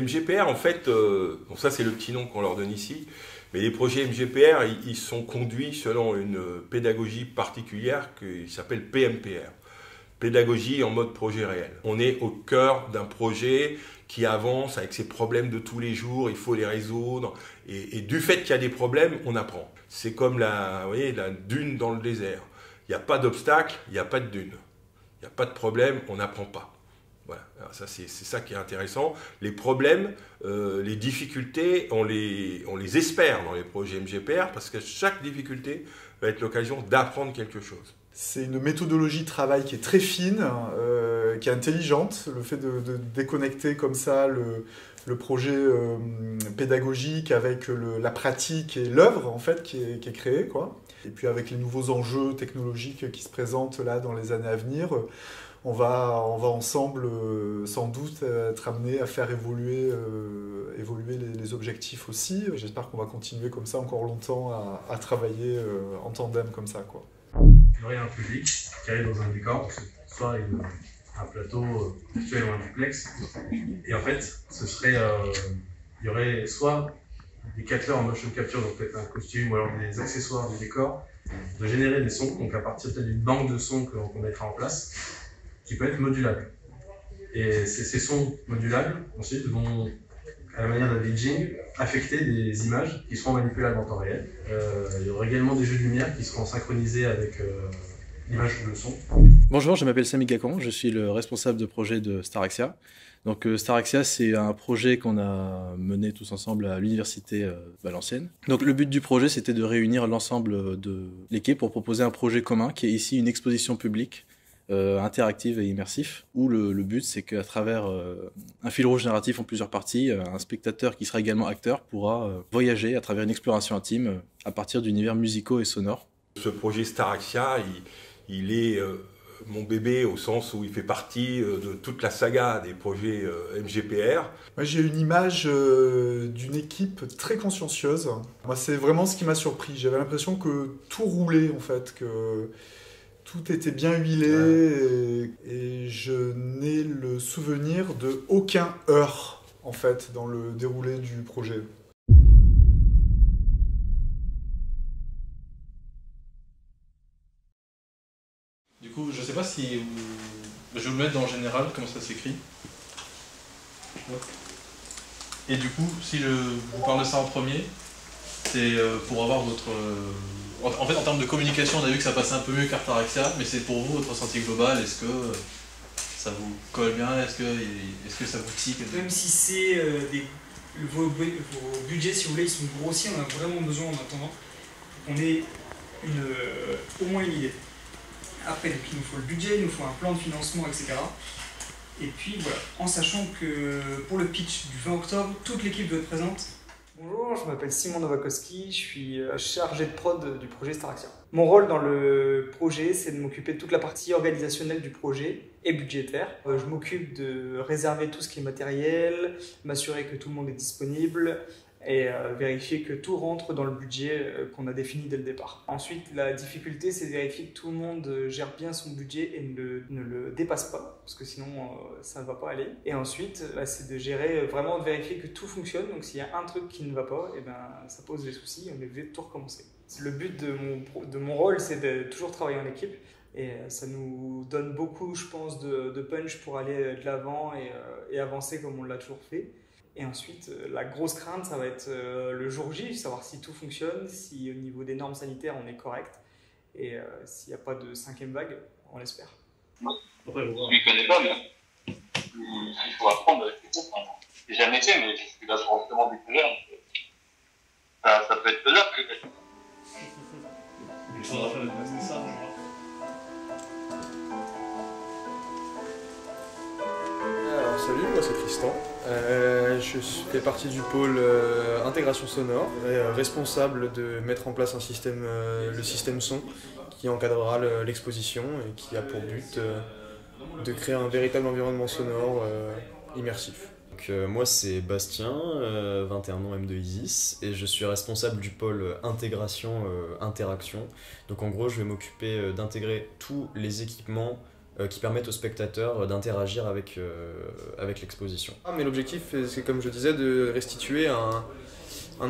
MGPR, en fait, bon, ça c'est le petit nom qu'on leur donne ici, mais les projets MGPR, ils sont conduits selon une pédagogie particulière qui s'appelle PMPR. Pédagogie en mode projet réel. On est au cœur d'un projet qui avance avec ses problèmes de tous les jours, il faut les résoudre. Et du fait qu'il y a des problèmes, on apprend. C'est comme vous voyez, la dune dans le désert. Il n'y a pas d'obstacle, il n'y a pas de dune. Il n'y a pas de problème, on n'apprend pas. Voilà. Alors ça, c'est ça qui est intéressant. Les problèmes, les difficultés, on les espère dans les projets MGPR parce que chaque difficulté va être l'occasion d'apprendre quelque chose. C'est une méthodologie de travail qui est très fine, qui est intelligente. Le fait de déconnecter comme ça le projet pédagogique avec la pratique et l'œuvre en fait qui est créée, quoi. Et puis avec les nouveaux enjeux technologiques qui se présentent là dans les années à venir, on va ensemble sans doute être amené à faire évoluer les objectifs aussi. J'espère qu'on va continuer comme ça encore longtemps à travailler en tandem comme ça, quoi. Il y aurait un public qui arrive dans un décor, soit un plateau virtuel ou un duplex, et en fait, il y aurait soit des capteurs en motion capture, donc peut-être un costume ou alors des accessoires du décor, de générer des sons, donc à partir peut-être d'une banque de sons qu'on mettra en place, qui peut être modulable. Et ces sons modulables, ensuite, vont, à la manière d'un DJing, affecter des images qui seront manipulables en temps réel. Il y aura également des jeux de lumière qui seront synchronisés avec l'image ou le son. Bonjour, je m'appelle Samy Gacon, je suis le responsable de projet de Staraxia. Donc Staraxia, c'est un projet qu'on a mené tous ensemble à l'université Valenciennes. Donc le but du projet, c'était de réunir l'ensemble de l'équipe pour proposer un projet commun qui est ici une exposition publique interactive et immersif, où le but c'est qu'à travers un fil rouge narratif en plusieurs parties, un spectateur qui sera également acteur pourra voyager à travers une exploration intime à partir d'univers musicaux et sonores. Ce projet Staraxia, il est mon bébé au sens où il fait partie de toute la saga des projets MGPR. Moi, j'ai une image d'une équipe très consciencieuse. Moi, c'est vraiment ce qui m'a surpris. J'avais l'impression que tout roulait en fait, que tout était bien huilé et je n'ai le souvenir de aucun heurt en fait dans le déroulé du projet. Du coup, je sais pas si je vais vous le mettre dans le général, comment ça s'écrit. Et du coup, si je vous parle de ça en premier, c'est pour avoir votre... En fait, en termes de communication, on a vu que ça passait un peu mieux qu'Artaraxia, mais c'est pour vous, votre ressenti global, est-ce que ça vous colle bien, est-ce que ça vous tique? Même si c'est vos budgets, si vous voulez, ils sont grossis, on a vraiment besoin en attendant qu'on ait au moins une idée. Après, donc, il nous faut le budget, il nous faut un plan de financement, etc. Et puis voilà, en sachant que pour le pitch du 20 octobre, toute l'équipe doit être présente. Bonjour, je m'appelle Simon Nowakowski, je suis chargé de prod du projet Staraxia. Mon rôle dans le projet, c'est de m'occuper de toute la partie organisationnelle du projet et budgétaire. Je m'occupe de réserver tout ce qui est matériel, m'assurer que tout le monde est disponible et vérifier que tout rentre dans le budget qu'on a défini dès le départ. Ensuite, la difficulté, c'est de vérifier que tout le monde gère bien son budget et ne le dépasse pas, parce que sinon ça ne va pas aller. Et ensuite, c'est de gérer, vraiment de vérifier que tout fonctionne. Donc s'il y a un truc qui ne va pas, et ben, ça pose des soucis, on est obligé de tout recommencer. Le but de mon rôle, c'est de toujours travailler en équipe. Et ça nous donne beaucoup, je pense, de punch pour aller de l'avant et avancer comme on l'a toujours fait. Et ensuite, la grosse crainte, ça va être le jour J, savoir si tout fonctionne, si au niveau des normes sanitaires, on est correct, et s'il n'y a pas de 5e vague, on l'espère. Je ne m'y connais pas, mais il faut apprendre avec les groupes. Je n'ai jamais fait, mais je suis là pour justement découvrir. Ça peut être faisable, peut-être. Il faudra faire le ça, Alors salut, moi c'est Tristan. Je fais partie du pôle intégration sonore, responsable de mettre en place le système son qui encadrera l'exposition et qui a pour but de créer un véritable environnement sonore immersif. Donc, moi c'est Bastien, 21 ans M2 Isis, et je suis responsable du pôle intégration interaction. Donc en gros je vais m'occuper d'intégrer tous les équipements qui permettent aux spectateurs d'interagir avec l'exposition. Mais l'objectif, c'est comme je disais, de restituer un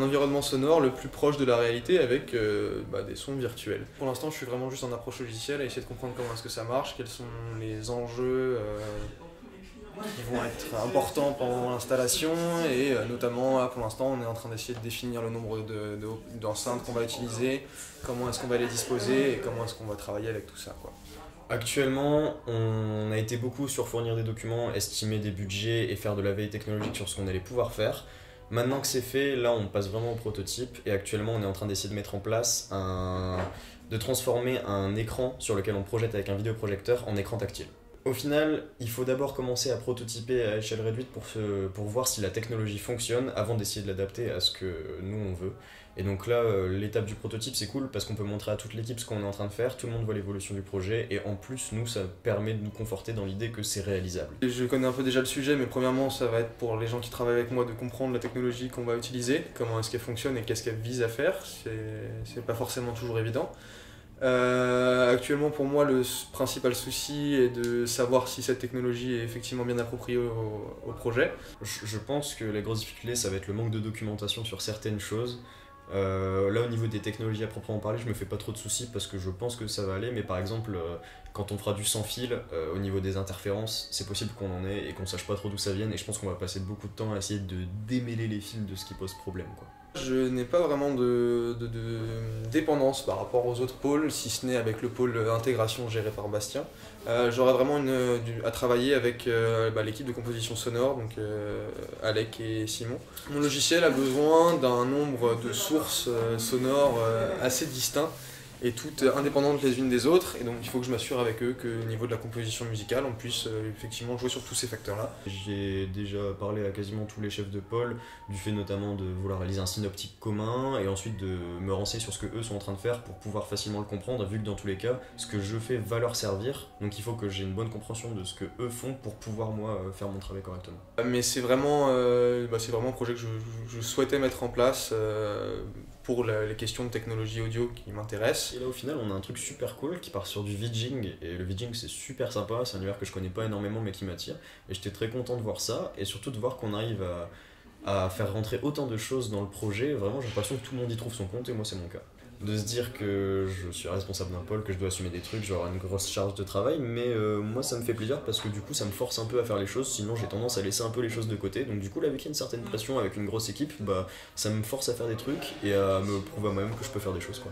environnement sonore le plus proche de la réalité avec des sons virtuels. Pour l'instant, je suis vraiment juste en approche logicielle à essayer de comprendre comment est-ce que ça marche, quels sont les enjeux qui vont être importants pendant l'installation et notamment là, pour l'instant on est en train d'essayer de définir le nombre d'enceintes qu'on va utiliser, comment est-ce qu'on va les disposer et comment est-ce qu'on va travailler avec tout ça, quoi. Actuellement, on a été beaucoup sur fournir des documents, estimer des budgets et faire de la veille technologique sur ce qu'on allait pouvoir faire. Maintenant que c'est fait, là on passe vraiment au prototype et actuellement on est en train d'essayer de mettre en place de transformer un écran sur lequel on projette avec un vidéoprojecteur en écran tactile. Au final, il faut d'abord commencer à prototyper à échelle réduite pour voir si la technologie fonctionne avant d'essayer de l'adapter à ce que nous on veut. Et donc là, l'étape du prototype c'est cool parce qu'on peut montrer à toute l'équipe ce qu'on est en train de faire, tout le monde voit l'évolution du projet et en plus nous ça permet de nous conforter dans l'idée que c'est réalisable. Je connais un peu déjà le sujet, mais premièrement ça va être pour les gens qui travaillent avec moi de comprendre la technologie qu'on va utiliser, comment est-ce qu'elle fonctionne et qu'est-ce qu'elle vise à faire, c'est pas forcément toujours évident. Actuellement pour moi le principal souci est de savoir si cette technologie est effectivement bien appropriée au projet. Je pense que la grosse difficulté ça va être le manque de documentation sur certaines choses. Là au niveau des technologies à proprement parler je me fais pas trop de soucis parce que je pense que ça va aller, mais par exemple quand on fera du sans fil au niveau des interférences c'est possible qu'on en ait et qu'on sache pas trop d'où ça vienne et je pense qu'on va passer beaucoup de temps à essayer de démêler les fils de ce qui pose problème, quoi. Je n'ai pas vraiment de dépendance par rapport aux autres pôles, si ce n'est avec le pôle intégration géré par Bastien. J'aurai vraiment à travailler avec l'équipe de composition sonore, donc Alec et Simon. Mon logiciel a besoin d'un nombre de sources sonores assez distincts et toutes indépendantes les unes des autres, et donc il faut que je m'assure avec eux qu'au niveau de la composition musicale on puisse effectivement jouer sur tous ces facteurs-là. J'ai déjà parlé à quasiment tous les chefs de pôle du fait notamment de vouloir réaliser un synoptique commun et ensuite de me renseigner sur ce que eux sont en train de faire pour pouvoir facilement le comprendre, vu que dans tous les cas ce que je fais va leur servir, donc il faut que j'ai une bonne compréhension de ce que eux font pour pouvoir moi faire mon travail correctement. Mais c'est vraiment un projet que je souhaitais mettre en place pour les questions de technologie audio qui m'intéressent. Et là au final on a un truc super cool qui part sur du VJing, et le VJing c'est super sympa, c'est un univers que je connais pas énormément mais qui m'attire, et j'étais très content de voir ça, et surtout de voir qu'on arrive à faire rentrer autant de choses dans le projet. Vraiment j'ai l'impression que tout le monde y trouve son compte, et moi c'est mon cas. De se dire que je suis responsable d'un pôle, que je dois assumer des trucs, j'aurai une grosse charge de travail, mais moi ça me fait plaisir parce que du coup ça me force un peu à faire les choses, sinon j'ai tendance à laisser un peu les choses de côté, donc du coup là vu qu'il y a une certaine pression avec une grosse équipe, ça me force à faire des trucs et à me prouver à moi-même que je peux faire des choses, quoi.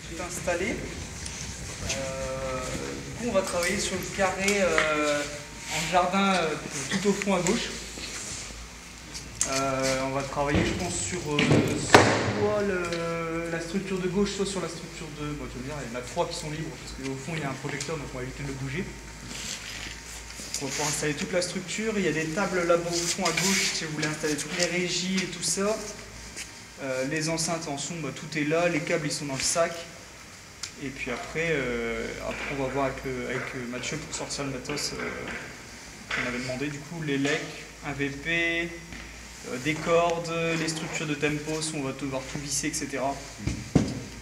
Tout installé. Du coup on va travailler sur le carré en jardin tout au fond à gauche. On va travailler je pense sur soit la structure de gauche, soit sur la structure de... Bon, tu veux dire, il y en a 3 qui sont libres parce qu'au fond il y a un projecteur donc on va éviter de le bouger. On va pouvoir installer toute la structure. Il y a des tables là-bas au fond à gauche si vous voulez installer toutes les régies et tout ça. Les enceintes en son, tout est là, les câbles ils sont dans le sac. Et puis après on va voir avec Mathieu pour sortir le matos qu'on avait demandé. Du coup, les LEC, un VP, des cordes, les structures de tempos, on va devoir tout visser, etc.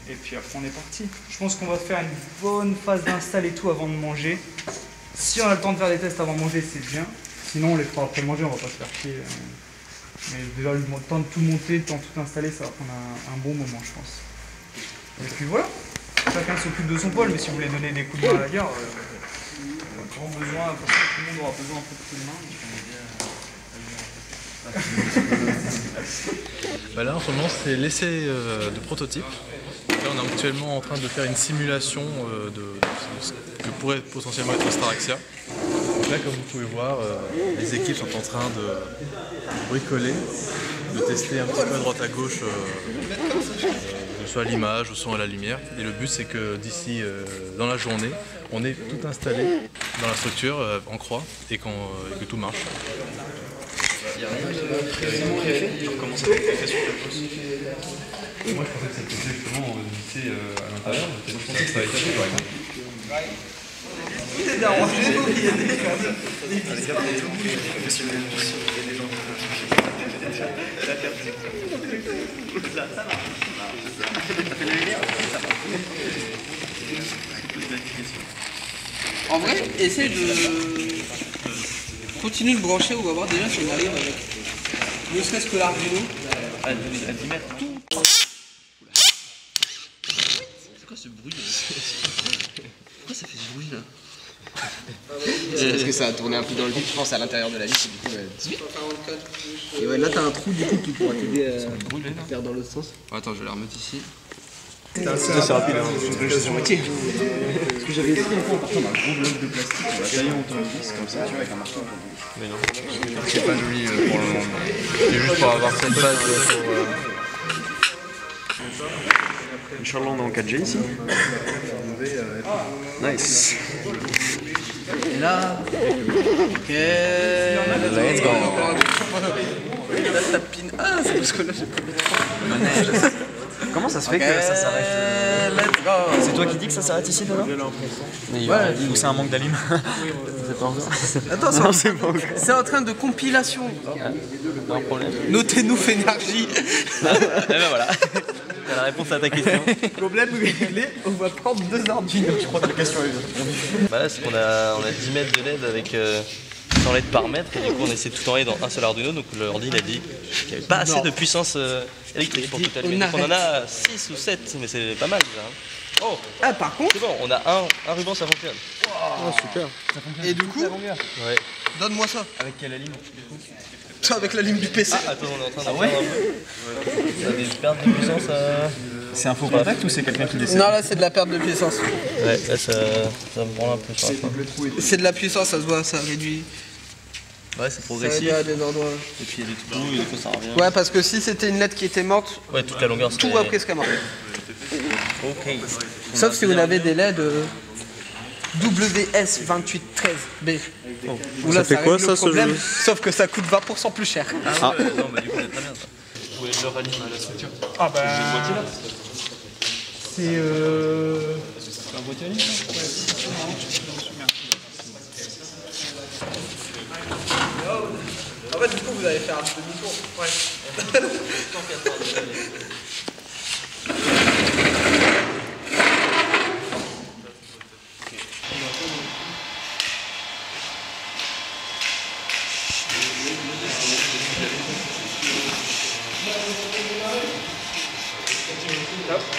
Et puis après, on est parti. Je pense qu'on va faire une bonne phase d'install et tout avant de manger. Si on a le temps de faire des tests avant de manger, c'est bien. Sinon, on les fera après manger, on va pas se faire chier. Mais déjà, le temps de tout monter, le temps de tout installer, ça va prendre un bon moment, je pense. Et puis voilà. Chacun s'occupe de son pôle, mais si vous voulez donner des coups de main à la gare, on a grand besoin, parce que tout le monde aura besoin un peu de coups de main. Là en ce moment c'est l'essai de prototype. Là, on est actuellement en train de faire une simulation de ce que pourrait potentiellement être Staraxia. Donc là comme vous pouvez voir, les équipes sont en train de bricoler, de tester un petit peu à droite à gauche soit l'image, le son et la lumière. Et le but c'est que d'ici dans la journée, on ait tout installé dans la structure en croix et que tout marche. Il y a rien de précisément fait sur comment ça va être fait sur le poste. Moi je pensais que ça était justement visser à l'intérieur, mais je pensais que ça allait être par exemple. Tout est arrangé, il y a des cadres, des vis. Ça marche. En vrai, essaye de continuer de brancher, on va voir déjà si on arrive avec ne serait-ce que l'Arduino. À 10 mètres. C'est quoi ce bruit là? Pourquoi ça fait ce bruit là? C'est parce que ça a tourné un peu dans le vide, je pense, à l'intérieur de la vis. Du coup, 18. Et ouais, là t'as un trou du coup qui pourra t'aider à faire dans l'autre sens. Attends, je vais la remettre ici. C'est rapide, hein. C'est moitié. Parce que j'avais essayé une fois en partant d'un gros bloc de plastique, on l'a taillé en tournevis comme ça, tu vois, avec un marteau. Mais non, c'est pas joli pour le moment. C'est juste pour avoir cette base pour. Inch'Allah, on est en 4G ici. Nice. Et là. Ok. Let's go. Là, ta pin. Ah, c'est parce que là, j'ai pas. Comment ça se fait que ça s'arrête Let's go. C'est toi qui dis que ça s'arrête ici, là? Ouais. Ou c'est un manque d'alim? Attends, c'est en train de compilation. Pas un problème. Notez-nous Fénergie. Et ben voilà. T'as la réponse à ta question. Problème réglé, on va prendre 2 Arduino. Je crois que la question est répondue. Bah là, c'est qu'on a 10 mètres de LED avec 100 LED par mètre, et du coup on essaie de tout envoyer dans un seul Arduino. Donc l'ordi il a dit qu'il n'y avait pas assez de puissance électrique pour tout allumer. Donc on en a 6 ou 7, mais c'est pas mal déjà. Oh. Ah, par contre, c'est bon, on a un ruban, ça fonctionne. Oh, super. Et du coup, ouais. Donne-moi ça. Avec quelle ligne? Ça, avec la ligne du PC. Ah, attends, on est en train de faire un peu. Ça a des pertes de puissance. C'est un faux contact ou c'est quelqu'un qui décide? Non, là c'est de la perte de puissance. Ouais, là ça me branle un peu sur la fin. C'est de la puissance, ça se voit, ça réduit. Ouais, c'est progressif. Ça réduit à des endroits. Et puis il y a des trous et des fois ça revient. Ouais, parce que si c'était une LED qui était morte, ouais, toute la longueur tout après serait mort. Ok. Sauf si vous avez des LED WS2813B. Oh. Ça fait quoi ça, ce jeu? Sauf que ça coûte 20% plus cher. Ah ouais, non, bah du coup c'est très bien ça. Vous voulez le rallier à la structure? Ah bah. C'est un boîtier à ligne ça? En fait, du coup, vous allez faire un demi-tour. Ouais.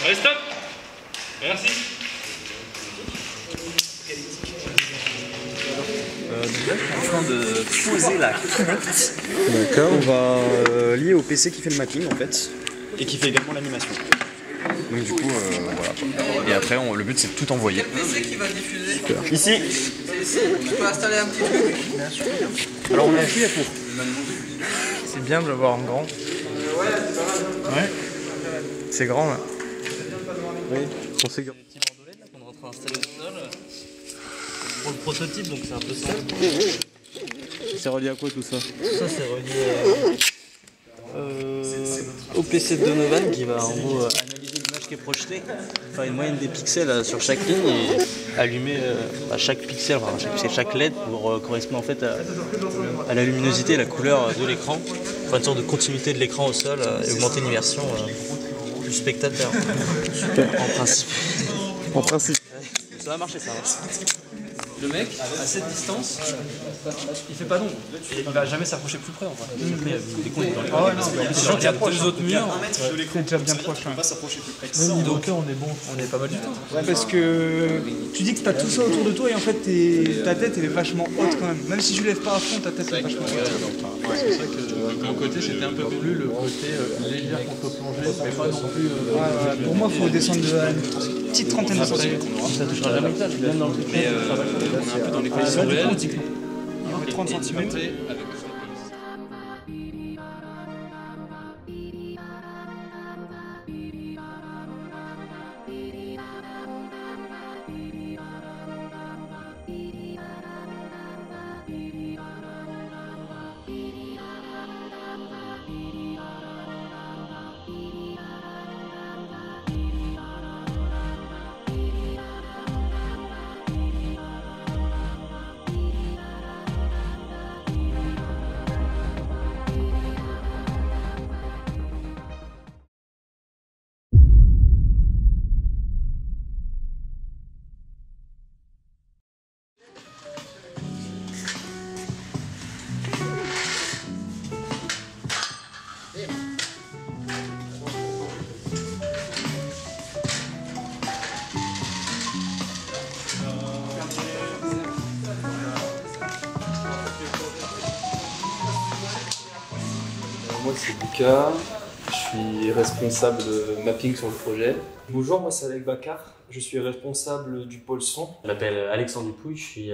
Allez, stop. Merci. Déjà, je suis en train de poser la connect. D'accord. On va lier au PC qui fait le mapping en fait, et qui fait également l'animation. Donc du coup, voilà. Et après, le but c'est de tout envoyer. Le PC qui va diffuser. Super. Ici. C'est ici. Tu peux installer un petit truc. Alors on a appuyé pour. C'est bien de le voir en grand. Ouais. C'est grand là. Oui, on s'est Des petits bandeaux LED là qu'on est en train d'installer au sol. Pour le prototype, donc c'est un peu simple. C'est relié à quoi tout ça? Ça c'est relié au PC de Donovan qui va en gros analyser l'image qui est projetée, faire une moyenne des pixels sur chaque ligne et allumer à chaque pixel, chaque LED pour correspondre en fait à la luminosité et la couleur de l'écran, pour une sorte de continuité de l'écran au sol et augmenter l'immersion du spectateur. Super. En principe. En principe. Ça va marcher ça. Le mec, à cette distance, il fait pas d'ombre. Et il va jamais s'approcher plus près en vrai. Après, il y a des cons dans les gens qui approchent deux autres murs. C'est déjà bien proche. On va pas s'approcher plus près. Donc on est bon, on est pas mal du tout. Ouais, parce que tu dis que t'as tout ça autour de toi et en fait ta tête elle est vachement haute quand même. Même si tu lèves pas à fond, ta tête elle est vachement haute. Ouais, c'est vrai que de mon côté c'était un peu plus le côté légère contre-plongée, mais pas non plus. Pour moi, il faut descendre de une petite trentaine de centimètres. Ça touchera jamais ça, même dans le truc. Mais on est un peu dans les conditions réelles. 30 cm. c'est Lucas, je suis responsable de mapping sur le projet. Bonjour, moi c'est Alec Bakar, je suis responsable du pôle son. Je m'appelle Alexandre Dupouille, je suis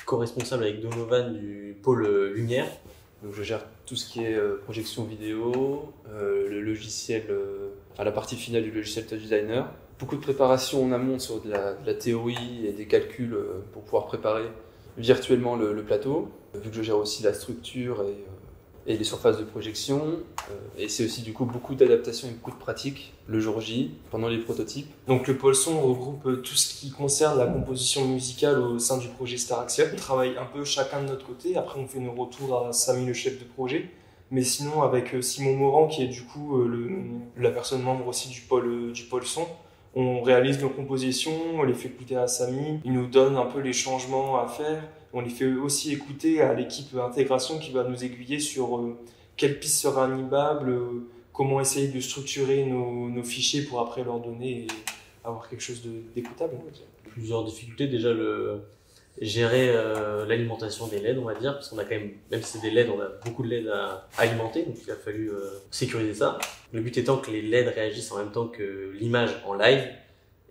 co-responsable avec Donovan du pôle lumière. Donc je gère tout ce qui est projection vidéo, le logiciel, la partie finale du logiciel Touch Designer. Beaucoup de préparation en amont sur de la théorie et des calculs pour pouvoir préparer virtuellement le plateau. Vu que je gère aussi la structure et les surfaces de projection, et c'est aussi du coup beaucoup d'adaptation et beaucoup de pratique le jour J, pendant les prototypes. Donc le pôle son regroupe tout ce qui concerne la composition musicale au sein du projet Staraxia. On travaille un peu chacun de notre côté, après on fait nos retours à Samy, le chef de projet, mais sinon avec Simon Morand qui est du coup la personne membre aussi du pôle son, on réalise nos compositions, on les fait écouter à Samy, il nous donne un peu les changements à faire. On les fait aussi écouter à l'équipe intégration qui va nous aiguiller sur quelle piste sera animable, comment essayer de structurer nos fichiers pour après leur donner et avoir quelque chose d'écoutable. Plusieurs difficultés, déjà gérer l'alimentation des LED, on va dire, parce qu'on a quand même si c'est des LED, on a beaucoup de LED à alimenter, donc il a fallu sécuriser ça. Le but étant que les LED réagissent en même temps que l'image en live,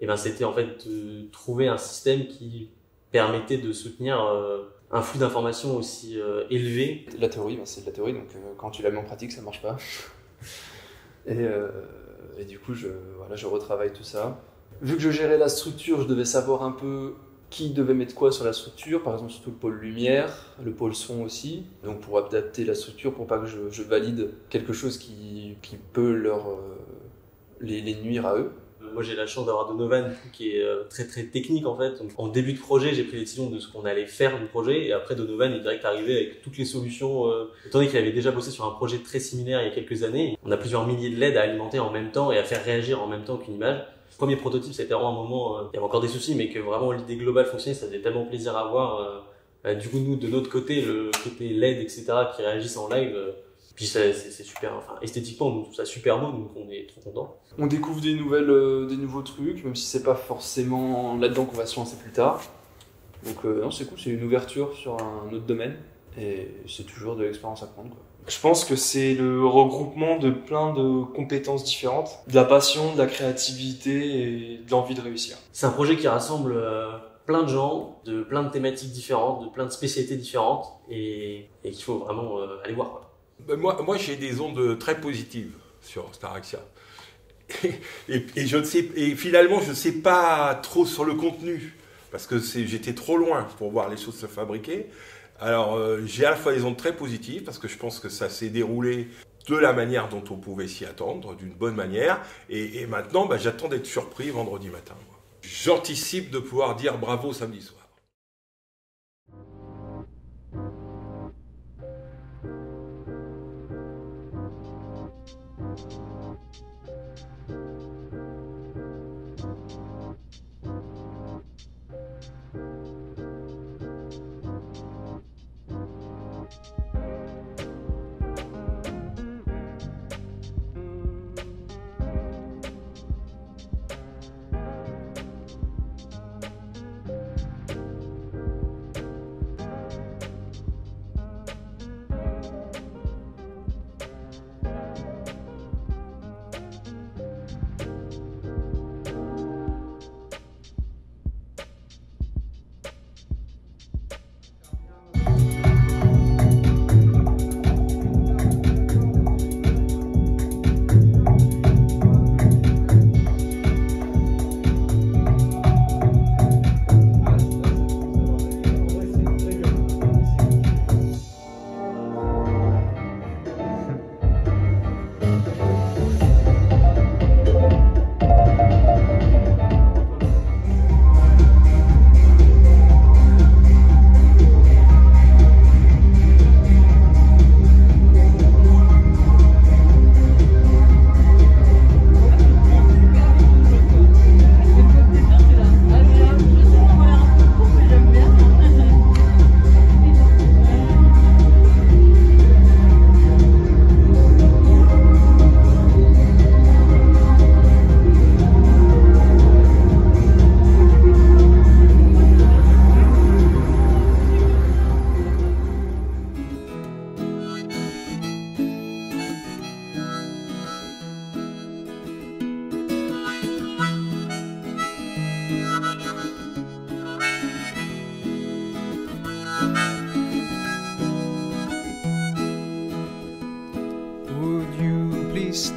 et ben c'était en fait de trouver un système qui permettait de soutenir un flux d'informations aussi élevé. La théorie, c'est de la théorie, donc quand tu la mets en pratique, ça marche pas. Et du coup, je retravaille tout ça. Vu que je gérais la structure, je devais savoir un peu qui devait mettre quoi sur la structure, par exemple surtout le pôle lumière, le pôle son aussi, donc pour adapter la structure pour pas que je valide quelque chose qui peut les nuire à eux. Moi j'ai la chance d'avoir Donovan qui est très très technique en fait. Donc, en début de projet, j'ai pris la décision de ce qu'on allait faire du projet et après Donovan est direct arrivé avec toutes les solutions. Étant donné qu'il avait déjà bossé sur un projet très similaire il y a quelques années, on a plusieurs milliers de LED à alimenter en même temps et à faire réagir en même temps qu'une image. Le premier prototype c'était vraiment un moment, il y avait encore des soucis mais que vraiment l'idée globale fonctionnait, ça faisait tellement plaisir à voir. Du coup nous de notre côté, le côté LED etc. qui réagissent en live, puis c'est super, enfin esthétiquement on trouve ça super beau donc on est trop contents. On découvre des nouveaux trucs, même si c'est pas forcément là-dedans qu'on va se lancer plus tard. Donc non, c'est cool, c'est une ouverture sur un autre domaine et c'est toujours de l'expérience à prendre, quoi. Je pense que c'est le regroupement de plein de compétences différentes, de la passion, de la créativité et de l'envie de réussir. C'est un projet qui rassemble plein de gens, de plein de thématiques différentes, de plein de spécialités différentes et qu'il faut vraiment aller voir, quoi. Moi j'ai des ondes très positives sur Staraxia. Et finalement, je ne sais pas trop sur le contenu, parce que j'étais trop loin pour voir les choses se fabriquer. Alors, j'ai à la fois des ondes très positives, parce que je pense que ça s'est déroulé de la manière dont on pouvait s'y attendre, d'une bonne manière. Et maintenant, j'attends d'être surpris vendredi matin. J'anticipe de pouvoir dire bravo samedi soir.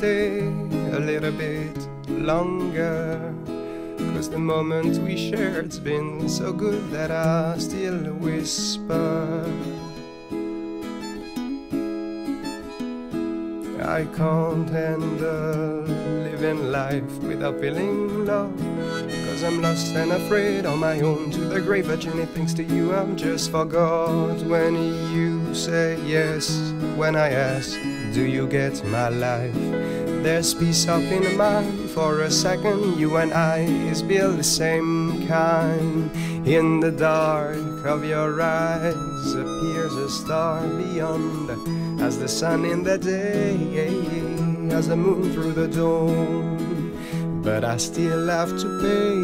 stay a little bit longer. 'Cause the moment we shared's been so good that I still whisper. I can't handle living life without feeling love. 'Cause I'm lost and afraid on my own to the grave. But Jenny, thanks to you, I'm just forgot. When you say yes, when I ask, do you get my life? There's peace up in the mind for a second. You and I is built the same kind. In the dark of your eyes appears a star beyond. As the sun in the day, as the moon through the dawn. But I still have to pay.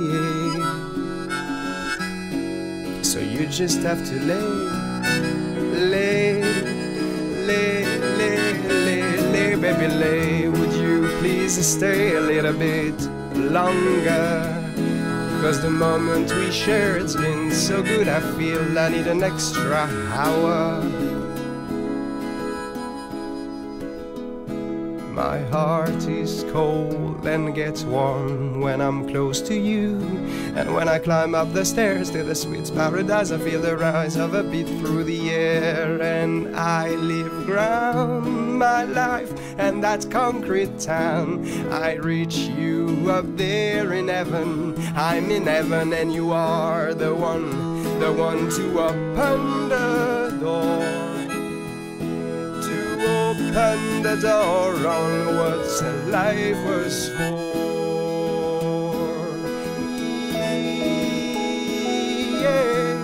So you just have to lay, baby, lay. Would you please stay a little bit longer? 'Cause the moment we share, it's been so good. I feel I need an extra hour. My heart is cold and gets warm when I'm close to you. And when I climb up the stairs to the sweet paradise, I feel the rise of a beat through the air. And I live ground my life and that concrete town. I reach you up there in heaven. I'm in heaven and you are the one to open the door. Open the door on what life was for. Yeah.